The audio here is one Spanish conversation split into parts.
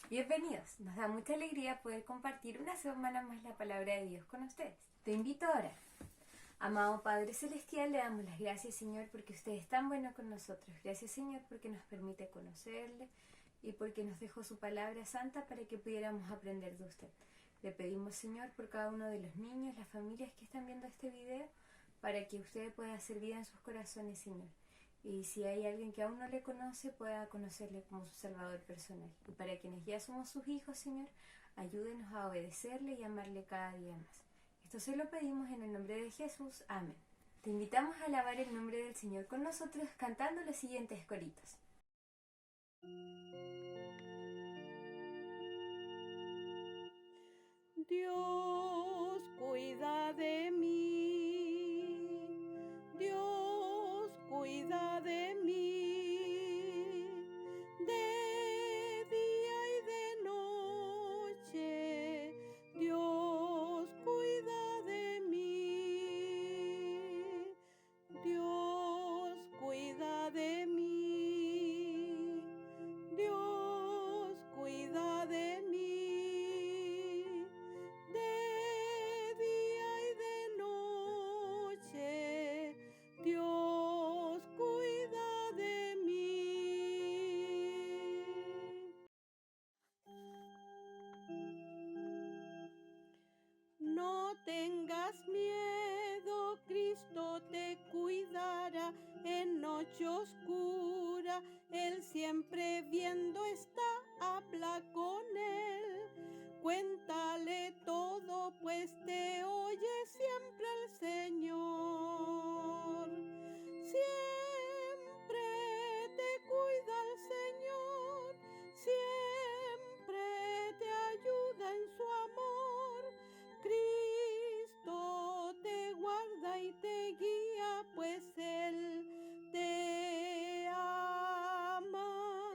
Bienvenidos, nos da mucha alegría poder compartir una semana más la palabra de Dios con ustedes. Te invito a orar. Amado Padre Celestial, le damos las gracias, Señor, porque usted es tan bueno con nosotros. Gracias, Señor, porque nos permite conocerle y porque nos dejó su palabra santa para que pudiéramos aprender de usted. Le pedimos, Señor, por cada uno de los niños, las familias que están viendo este video, para que usted pueda hacer vida en sus corazones, Señor. Y si hay alguien que aún no le conoce, pueda conocerle como su Salvador personal. Y para quienes ya somos sus hijos, Señor, ayúdenos a obedecerle y amarle cada día más. Esto se lo pedimos en el nombre de Jesús. Amén. Te invitamos a alabar el nombre del Señor con nosotros cantando los siguientes coritos. Dios cuida de mí, Dios cuida de mí, de día y de noche, Dios cuida de mí, Dios cuida de mí, Dios cuida de mí. Dios cuida de mí. No tengas miedo, Cristo te cuidará en noche oscura. Él siempre viendo está, habla con él. Cuéntale todo, pues te oye siempre el Señor. Siempre te cuida el Señor, siempre te ayuda en su amor. Cristo te guarda y te guía, pues Él te ama.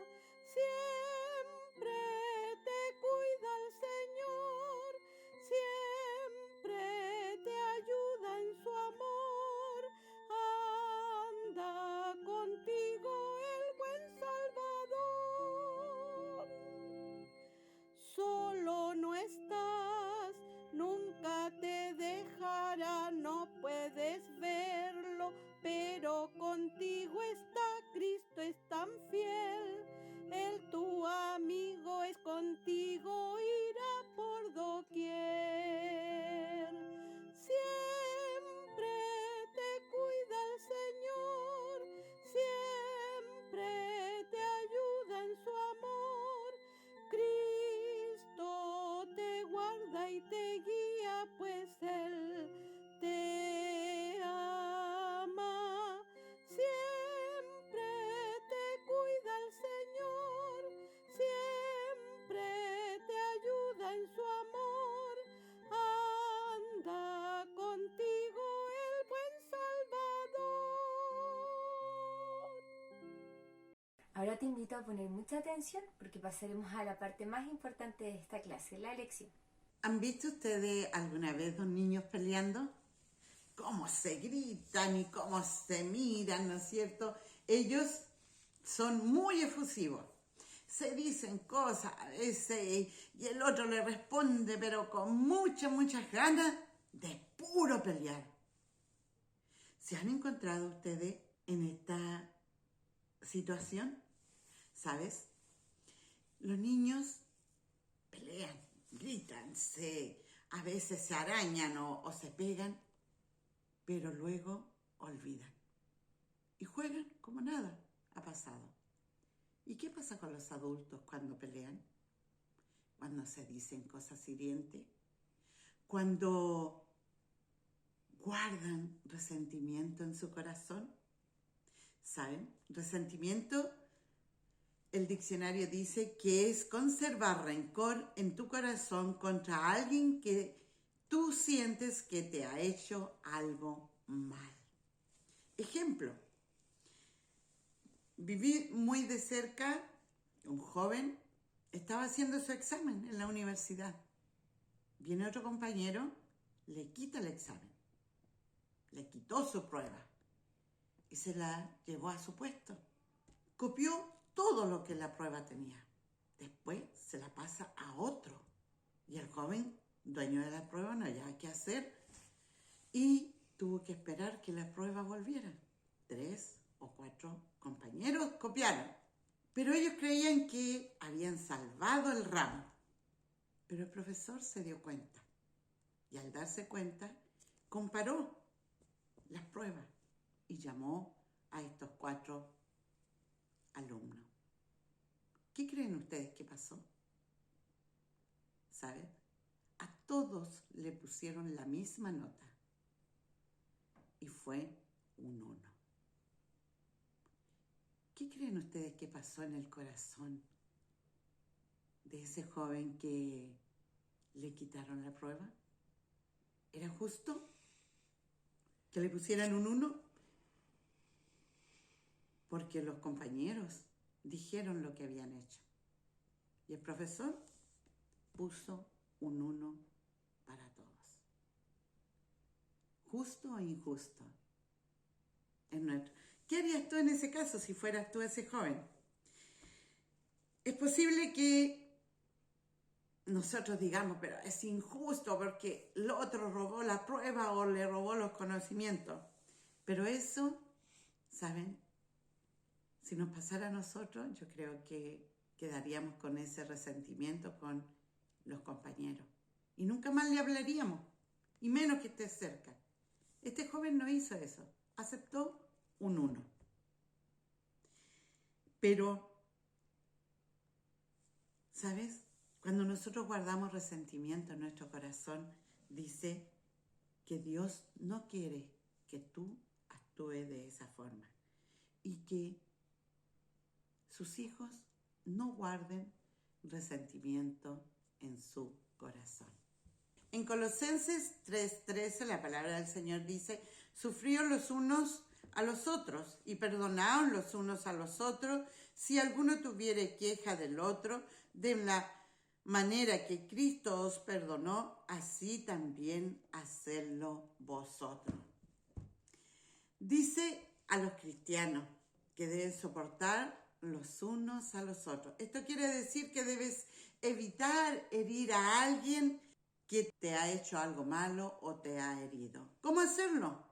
Siempre te cuida el Señor, siempre te ayuda en su amor. Anda contigo el buen Salvador. Solo no estás, nunca te dejará, no puedes verlo, pero contigo está. Cristo es tan fiel, Él tu amigo es, contigo irá por doquier. Siempre te cuida el Señor, siempre te ayuda en su amor. Cristo te guarda y te guía, pues Él te ama. Siempre te cuida el Señor, siempre te ayuda en su amor. Anda contigo el buen Salvador. Ahora te invito a poner mucha atención porque pasaremos a la parte más importante de esta clase, la lección. ¿Han visto ustedes alguna vez dos niños peleando? Cómo se gritan y cómo se miran, ¿no es cierto? Ellos son muy efusivos. Se dicen cosas a veces y el otro le responde, pero con muchas ganas de puro pelear. ¿Se han encontrado ustedes en esta situación? ¿Sabes? Los niños pelean, gritan, a veces se arañan o se pegan, pero luego olvidan y juegan como nada ha pasado. ¿Y qué pasa con los adultos cuando pelean? Cuando se dicen cosas hirientes, cuando guardan resentimiento en su corazón. ¿Saben? Resentimiento, el diccionario dice que es conservar rencor en tu corazón contra alguien que tú sientes que te ha hecho algo mal. Ejemplo, viví muy de cerca un joven, estaba haciendo su examen en la universidad. Viene otro compañero, le quita el examen, le quitó su prueba y se la llevó a su puesto. Copió todo lo que la prueba tenía. después se la pasa a otro. Y el joven, dueño de la prueba, no hallaba qué hacer y tuvo que esperar que la prueba volviera. 3 o 4 compañeros copiaron, pero ellos creían que habían salvado el ramo. Pero el profesor se dio cuenta y al darse cuenta comparó las pruebas y llamó a estos 4 alumnos. ¿Qué creen ustedes que pasó? ¿Saben? A todos le pusieron la misma nota y fue un 1. ¿Qué creen ustedes que pasó en el corazón de ese joven que le quitaron la prueba? ¿Era justo que le pusieran un 1? Porque los compañeros dijeron lo que habían hecho. Y el profesor puso un 1 para todos. ¿Justo o injusto? Es nuestro. ¿Qué harías tú en ese caso si fueras tú ese joven? Es posible que nosotros digamos, pero es injusto porque el otro robó la prueba o le robó los conocimientos. Pero eso, ¿saben? Si nos pasara a nosotros, yo creo que quedaríamos con ese resentimiento con los compañeros. Y nunca más le hablaríamos, y menos que esté cerca. Este joven no hizo eso, aceptó un 1. Pero, ¿sabes? Cuando nosotros guardamos resentimiento en nuestro corazón, dice que Dios no quiere que tú actúes de esa forma y que sus hijos no guarden resentimiento en su corazón. En Colosenses 3:13 la palabra del Señor dice: sufríos los unos a los otros y perdonaos los unos a los otros si alguno tuviere queja del otro, de la manera que Cristo os perdonó, así también hacedlo vosotros. Dice a los cristianos que deben soportar los unos a los otros. Esto quiere decir que debes evitar herir a alguien que te ha hecho algo malo o te ha herido. ¿Cómo hacerlo?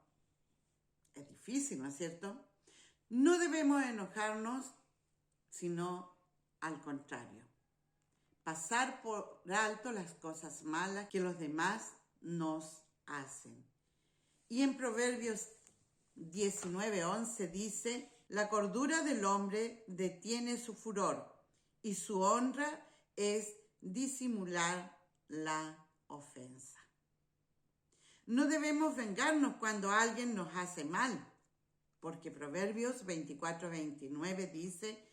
Es difícil, ¿no es cierto? No debemos enojarnos, sino al contrario. Pasar por alto las cosas malas que los demás nos hacen. Y en Proverbios 19:11 dice: la cordura del hombre detiene su furor y su honra es disimular la ofensa. No debemos vengarnos cuando alguien nos hace mal, porque Proverbios 24:29 dice: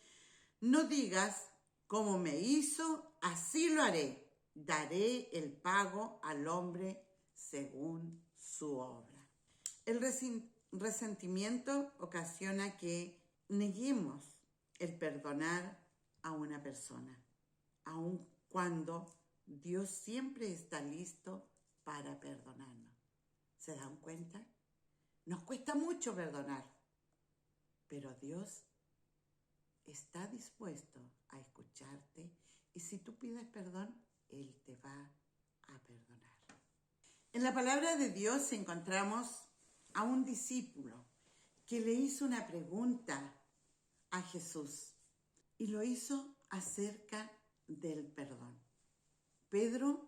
no digas como me hizo, así lo haré, daré el pago al hombre según su obra. El resentimiento ocasiona que neguemos el perdonar a una persona, aun cuando Dios siempre está listo para perdonarnos. ¿Se dan cuenta? Nos cuesta mucho perdonar, pero Dios está dispuesto a escucharte y si tú pides perdón, Él te va a perdonar. En la palabra de Dios encontramos a un discípulo que le hizo una pregunta a Jesús y lo hizo acerca del perdón. Pedro,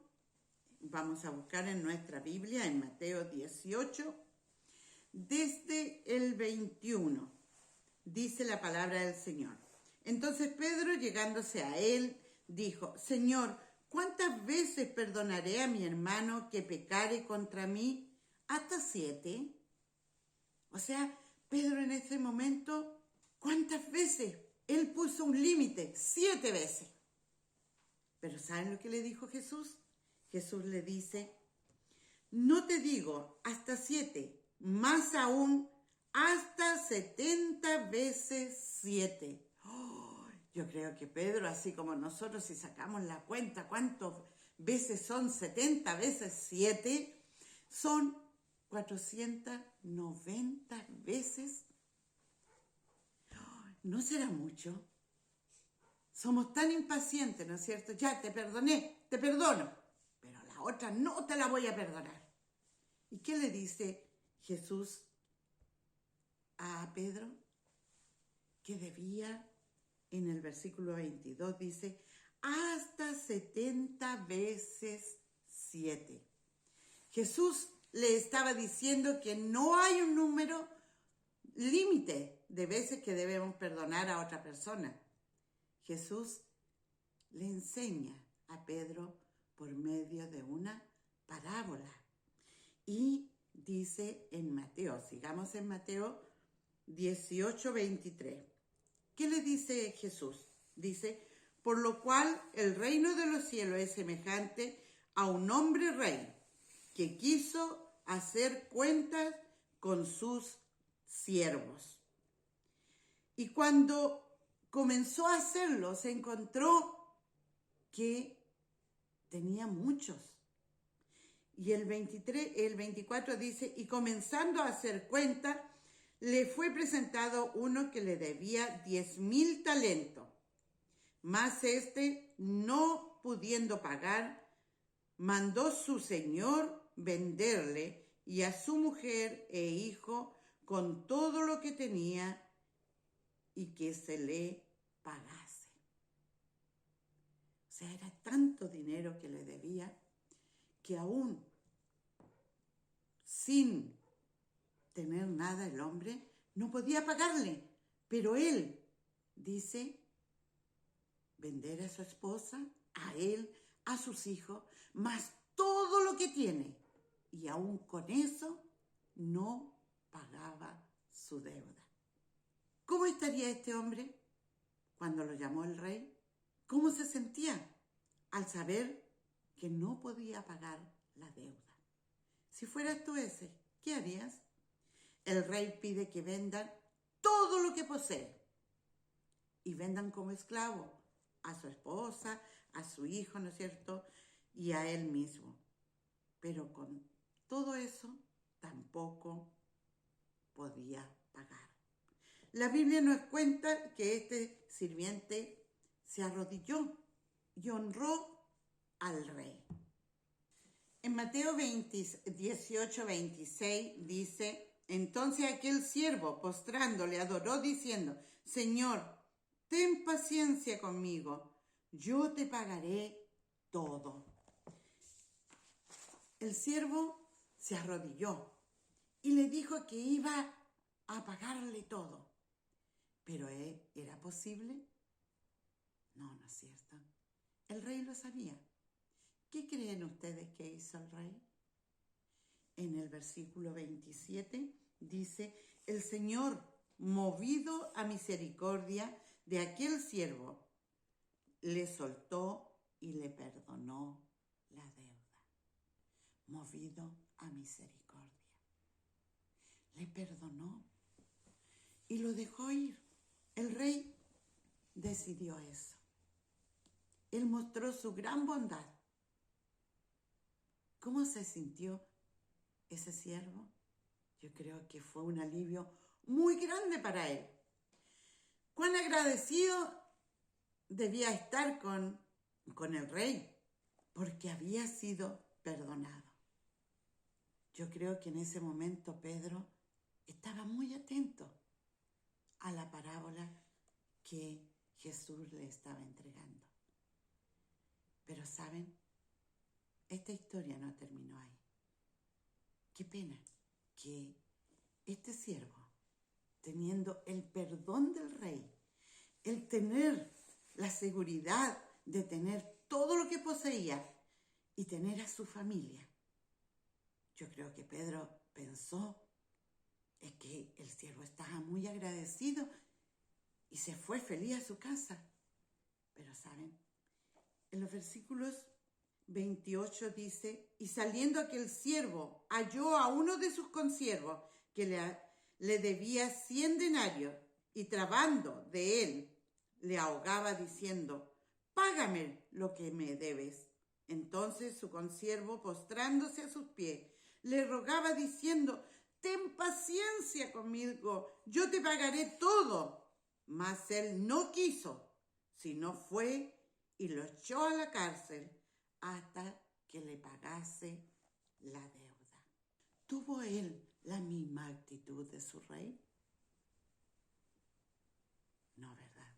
vamos a buscar en nuestra Biblia, en Mateo 18, desde el 21, dice la palabra del Señor. Entonces Pedro, llegándose a él, dijo: Señor, ¿cuántas veces perdonaré a mi hermano que pecare contra mí? ¿Hasta 7? O sea, Pedro en ese momento, ¿cuántas veces? Él puso un límite, 7 veces. Pero ¿saben lo que le dijo Jesús? Jesús le dice: no te digo hasta 7, más aún hasta 70 veces 7. Yo creo que Pedro, así como nosotros, si sacamos la cuenta, ¿cuántas veces son 70 veces 7? Son 490 veces. ¿No será mucho? somos tan impacientes, ¿no es cierto? Ya te perdoné, te perdono, pero la otra no te la voy a perdonar. ¿Y qué le dice Jesús a Pedro? Que debía, en el versículo 22 dice, hasta 70 veces 7. Jesús le estaba diciendo que no hay un número límite de veces que debemos perdonar a otra persona. Jesús le enseña a Pedro por medio de una parábola. Y dice en Mateo, sigamos en Mateo 18:23. ¿Qué le dice Jesús? Dice, por lo cual el reino de los cielos es semejante a un hombre rey que quiso hacer cuentas con sus siervos. Y cuando comenzó a hacerlo, se encontró que tenía muchos. Y el 24 dice, y comenzando a hacer cuenta, le fue presentado uno que le debía 10,000 talentos. Mas este, no pudiendo pagar, mandó su señor venderle y a su mujer e hijo con todo lo que tenía y que se le pagase. O sea, era tanto dinero que le debía que aún sin tener nada el hombre no podía pagarle. Pero él dice vender a su esposa, a él, a sus hijos, más todo lo que tiene. Y aún con eso no pagaba su deuda. ¿Cómo estaría este hombre cuando lo llamó el rey? ¿Cómo se sentía al saber que no podía pagar la deuda? Si fueras tú ese, ¿qué harías? El rey pide que vendan todo lo que posee y vendan como esclavo a su esposa, a su hijo, ¿no es cierto? Y a él mismo. Pero con todo eso tampoco podía pagar. La Biblia nos cuenta que este sirviente se arrodilló y honró al rey. En Mateo 18:26 dice, entonces aquel siervo postrándole adoró diciendo, Señor, ten paciencia conmigo, yo te pagaré todo. El siervo se arrodilló y le dijo que iba a pagarle todo. ¿Pero era posible? No, no es cierto. El rey lo sabía. ¿Qué creen ustedes que hizo el rey? En el versículo 27 dice, el Señor, movido a misericordia de aquel siervo, le soltó y le perdonó la deuda. Movido a misericordia. Le perdonó y lo dejó ir. El rey decidió eso. Él mostró su gran bondad. ¿Cómo se sintió ese siervo? Yo creo que fue un alivio muy grande para él. Cuán agradecido debía estar con el rey, porque había sido perdonado. Yo creo que en ese momento Pedro estaba muy atento a la parábola que Jesús le estaba entregando. Pero ¿saben? Esta historia no terminó ahí. Qué pena que este siervo, teniendo el perdón del rey, el tener la seguridad de tener todo lo que poseía y tener a su familia, yo creo que Pedro pensó que el siervo estaba muy agradecido y se fue feliz a su casa. Pero ¿saben? En los versículos 28 dice, y saliendo aquel siervo halló a uno de sus consiervos que le debía 100 denarios y trabando de él le ahogaba diciendo, págame lo que me debes. Entonces su consiervo postrándose a sus pies le rogaba diciendo, ten paciencia conmigo, yo te pagaré todo. Mas él no quiso, sino fue y lo echó a la cárcel hasta que le pagase la deuda. ¿Tuvo él la misma actitud de su rey? No, ¿verdad?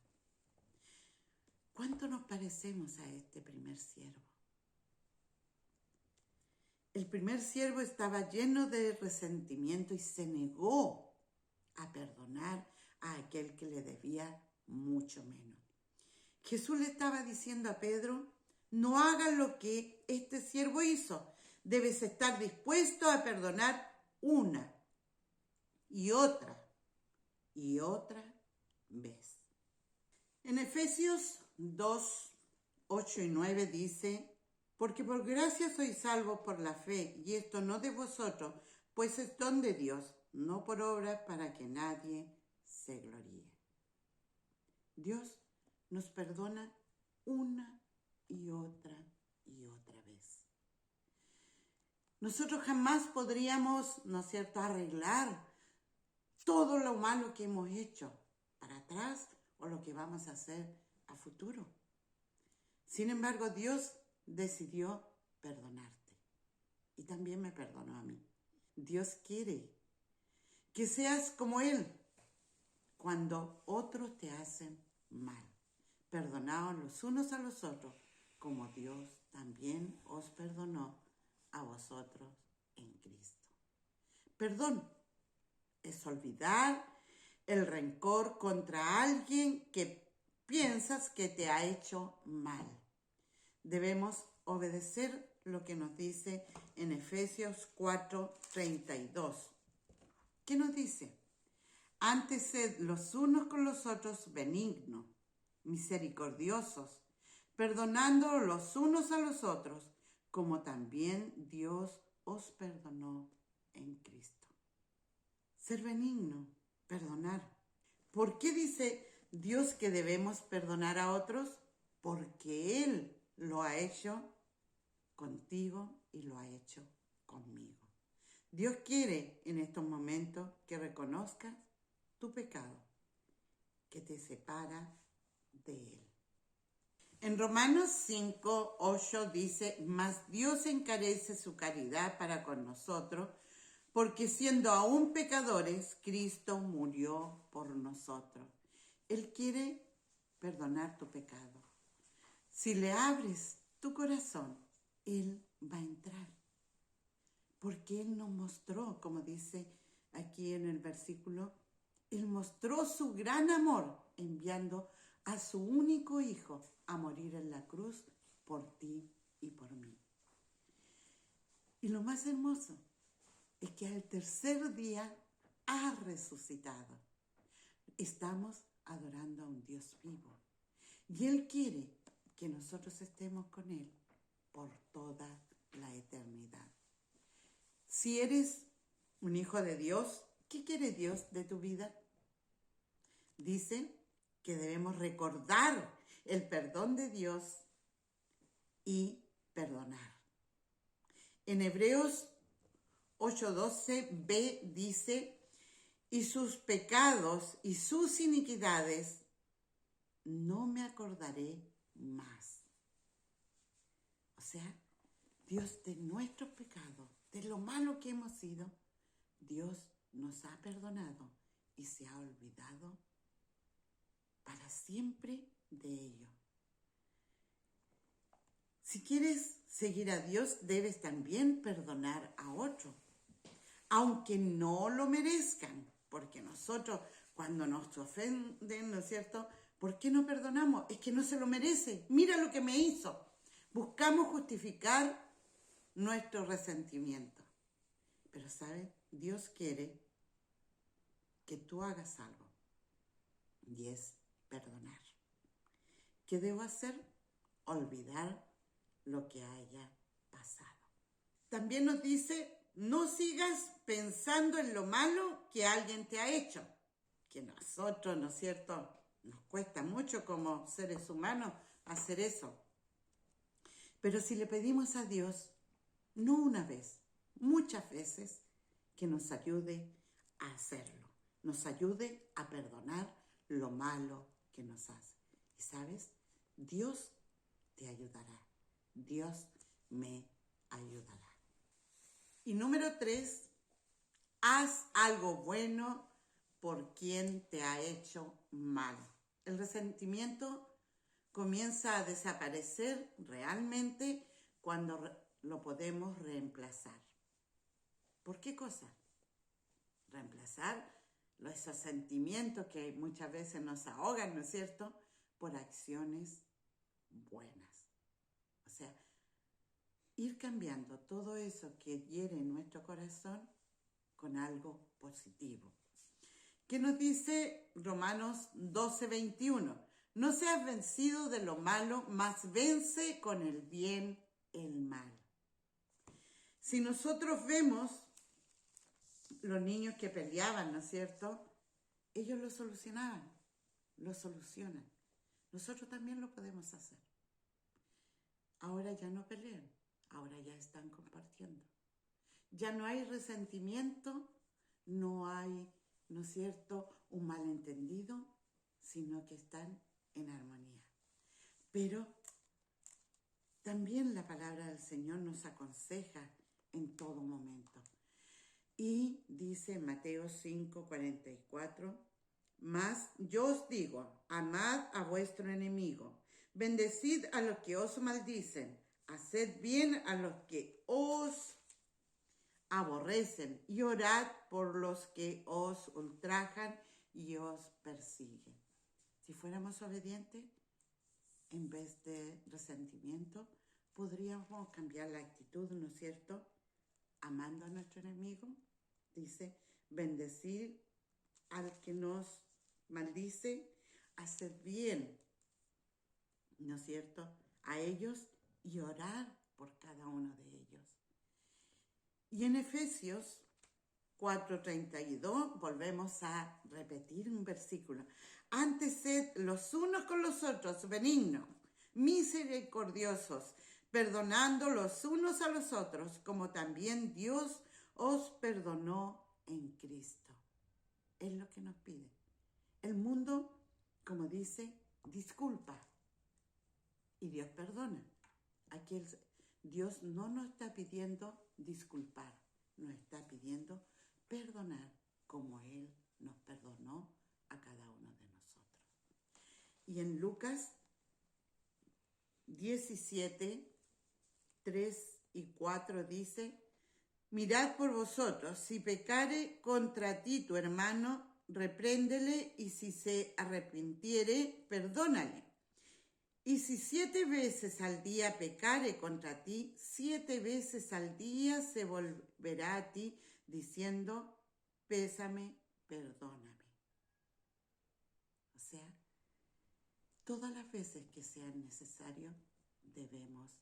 ¿Cuánto nos parecemos a este primer siervo? El primer siervo estaba lleno de resentimiento y se negó a perdonar a aquel que le debía mucho menos. Jesús le estaba diciendo a Pedro, no hagas lo que este siervo hizo. Debes estar dispuesto a perdonar una y otra vez. En Efesios 2, 8 y 9 dice, porque por gracia sois salvos por la fe, y esto no de vosotros, pues es don de Dios, no por obras para que nadie se gloríe. Dios nos perdona una y otra vez. Nosotros jamás podríamos, ¿no es cierto?, arreglar todo lo malo que hemos hecho para atrás o lo que vamos a hacer a futuro. Sin embargo, Dios decidió perdonarte y también me perdonó a mí. Dios quiere que seas como Él cuando otros te hacen mal. Perdonaos los unos a los otros, como Dios también os perdonó a vosotros en Cristo. Perdón es olvidar el rencor contra alguien que piensas que te ha hecho mal. Debemos obedecer lo que nos dice en Efesios 4:32. ¿Qué nos dice? Antes sed los unos con los otros benignos, misericordiosos, perdonando los unos a los otros, como también Dios os perdonó en Cristo. Ser benigno, perdonar. ¿Por qué dice Dios que debemos perdonar a otros? Porque Él lo ha hecho contigo y lo ha hecho conmigo. Dios quiere en estos momentos que reconozcas tu pecado, que te separa de Él. En Romanos 5:8 dice, mas Dios encarece su caridad para con nosotros, porque siendo aún pecadores, Cristo murió por nosotros. Él quiere perdonar tu pecado. Si le abres tu corazón, Él va a entrar. Porque Él nos mostró, como dice aquí en el versículo, Él mostró su gran amor enviando a su único Hijo a morir en la cruz por ti y por mí. Y lo más hermoso es que al tercer día ha resucitado. Estamos adorando a un Dios vivo. Y Él quiere que nosotros estemos con Él por toda la eternidad. Si eres un hijo de Dios, ¿qué quiere Dios de tu vida? Dice que debemos recordar el perdón de Dios y perdonar. En Hebreos 8:12b dice, y sus pecados y sus iniquidades no me acordaré más. O sea, Dios de nuestros pecados, de lo malo que hemos sido, Dios nos ha perdonado y se ha olvidado para siempre de ello. Si quieres seguir a Dios, debes también perdonar a otros, aunque no lo merezcan, porque nosotros cuando nos ofenden, ¿no es cierto?, ¿por qué no perdonamos? Es que no se lo merece. Mira lo que me hizo. Buscamos justificar nuestro resentimiento. Pero, ¿sabes? Dios quiere que tú hagas algo. Y es perdonar. ¿Qué debo hacer? Olvidar lo que haya pasado. También nos dice, no sigas pensando en lo malo que alguien te ha hecho. Que nosotros, ¿no es cierto?, nos cuesta mucho como seres humanos hacer eso. Pero si le pedimos a Dios, no una vez, muchas veces, que nos ayude a hacerlo, nos ayude a perdonar lo malo que nos hace. Y ¿sabes? Dios te ayudará. Dios me ayudará. Y número 3, haz algo bueno por quien te ha hecho mal. El resentimiento comienza a desaparecer realmente cuando lo podemos reemplazar. ¿Por qué cosa? Reemplazar esos sentimientos que muchas veces nos ahogan, ¿no es cierto?, por acciones buenas. O sea, ir cambiando todo eso que hiere en nuestro corazón con algo positivo. ¿Qué nos dice Romanos 12:21? No seas vencido de lo malo, mas vence con el bien el mal. Si nosotros vemos los niños que peleaban, ¿no es cierto?, ellos lo solucionaban, lo solucionan. Nosotros también lo podemos hacer. Ahora ya no pelean, ahora ya están compartiendo. Ya no hay resentimiento, no hay, ¿no es cierto?, un malentendido, sino que están en armonía. Pero también la palabra del Señor nos aconseja en todo momento. Y dice en Mateo 5:44, mas yo os digo, amad a vuestro enemigo, bendecid a los que os maldicen, haced bien a los que os aborrecen y orad por los que os ultrajan y os persiguen. Si fuéramos obedientes, en vez de resentimiento, podríamos cambiar la actitud, ¿no es cierto?, amando a nuestro enemigo. Dice, bendecir al que nos maldice, hacer bien, ¿no es cierto?, a ellos y orar por cada uno de ellos. Y en Efesios 4:32 volvemos a repetir un versículo. Antes sed los unos con los otros benignos, misericordiosos, perdonando los unos a los otros, como también Dios os perdonó en Cristo. Es lo que nos pide. El mundo, como dice, disculpa y Dios perdona. Aquí Dios no nos está pidiendo disculpar, nos está pidiendo perdonar como Él nos perdonó a cada uno de nosotros. Y en Lucas 17:3-4 dice, mirad por vosotros, si pecare contra ti tu hermano, repréndele, y si se arrepintiere, perdónale. Y si 7 veces al día pecare contra ti, 7 veces al día se volverá a ti, diciendo, pésame, perdóname. O sea, todas las veces que sean necesarios, debemos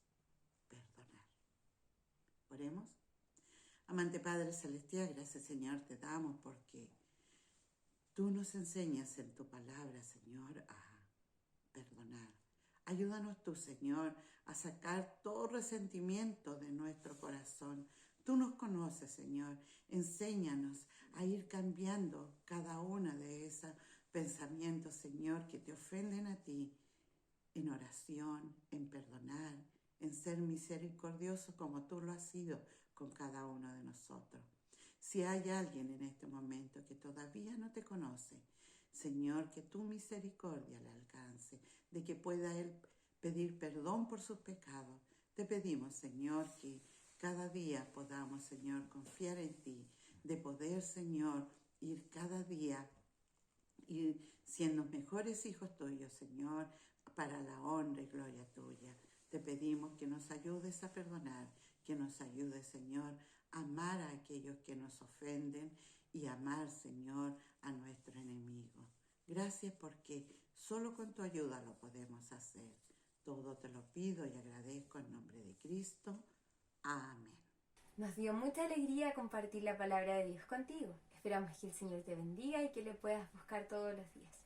perdonar. Oremos. Amante Padre Celestial, gracias Señor te damos porque tú nos enseñas en tu palabra, Señor, a perdonar. Ayúdanos tú, Señor, a sacar todo resentimiento de nuestro corazón. Tú nos conoces, Señor. Enséñanos a ir cambiando cada una de esos pensamientos, Señor, que te ofenden a ti, en oración, en perdonar, en ser misericordioso como tú lo has sido con cada uno de nosotros. Si hay alguien en este momento que todavía no te conoce, Señor, que tu misericordia le alcance, de que pueda él pedir perdón por sus pecados. Te pedimos, Señor, que cada día podamos, Señor, confiar en ti, de poder, Señor, ir cada día, ir siendo mejores hijos tuyos, Señor, para la honra y gloria tuya. Te pedimos que nos ayudes a perdonar, que nos ayudes, Señor, a amar a aquellos que nos ofenden y amar, Señor, a nuestro enemigo. Gracias porque solo con tu ayuda lo podemos hacer. Todo te lo pido y agradezco en nombre de Cristo. Amén. Nos dio mucha alegría compartir la palabra de Dios contigo. Esperamos que el Señor te bendiga y que le puedas buscar todos los días.